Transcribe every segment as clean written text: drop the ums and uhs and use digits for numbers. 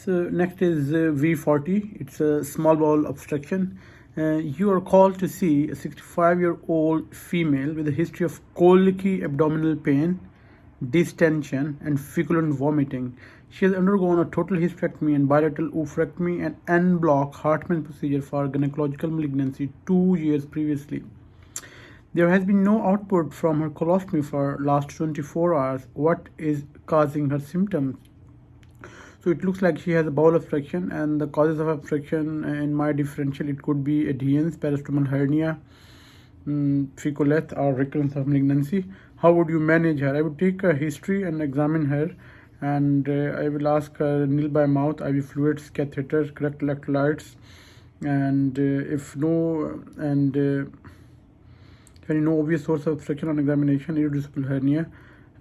So next is V40. It's a small bowel obstruction. You are called to see a 65-year-old female with a history of colicky abdominal pain, distension, and feculent vomiting. She has undergone a total hysterectomy and bilateral oophorectomy and en-bloc Hartmann procedure for gynecological malignancy 2 years previously. There has been no output from her colostomy for last 24 hours. What is causing her symptoms? So it looks like she has a bowel obstruction, and the causes of obstruction in my differential, it could be adherence, peristomal hernia, fecoleth, or recurrence of malignancy. How would you manage her? I would take a history and examine her, and I will ask her nil by mouth, IV fluids, catheter, correct electrolytes, and if no obvious source of obstruction on examination, irreducible hernia,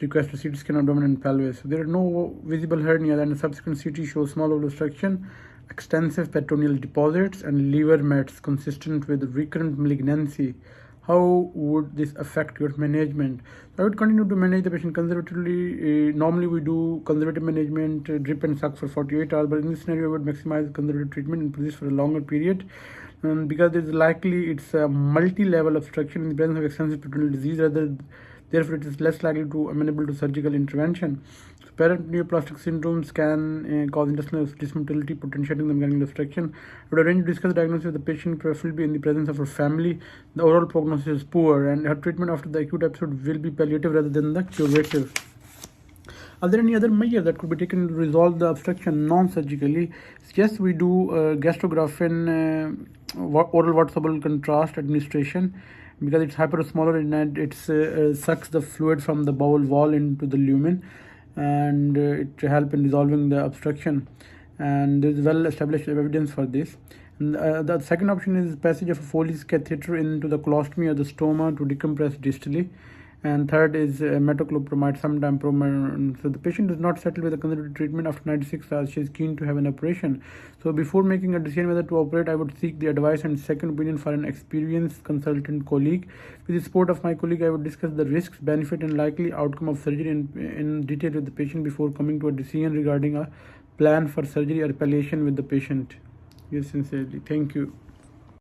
request a CT scan abdomen and pelvis. If there are no visible hernia, then a subsequent CT shows small bowel obstruction, extensive peritoneal deposits, and liver mets consistent with recurrent malignancy. How would this affect your management? I would continue to manage the patient conservatively. Normally we do conservative management, drip and suck for 48 hours, but in this scenario I would maximize conservative treatment and persist for a longer period. Because it's a multi-level obstruction in the presence of extensive peritoneal disease, therefore it is less likely to amenable to surgical intervention. So paraneoplastic syndromes can cause intestinal dysmotility, potentiating the mechanical obstruction. I would arrange to discuss the diagnosis with the patient, preferably in the presence of her family. The overall prognosis is poor, and her treatment after the acute episode will be palliative rather than the curative. Are there any other measures that could be taken to resolve the obstruction non-surgically? Yes, we do gastrographin, oral water soluble contrast administration, because it's hyperosmolar and it sucks the fluid from the bowel wall into the lumen, and it helps in resolving the obstruction. And there is well-established evidence for this. And the second option is passage of a Foley's catheter into the colostomy or the stoma to decompress distally. And third is metoclopramide, sometime promone. So the patient is not settled with a conservative treatment after 96 hours. She is keen to have an operation. So before making a decision whether to operate, I would seek the advice and second opinion for an experienced consultant colleague. With the support of my colleague, I would discuss the risks, benefit, and likely outcome of surgery in detail with the patient before coming to a decision regarding a plan for surgery or palliation with the patient. Yes, sincerely. Thank you.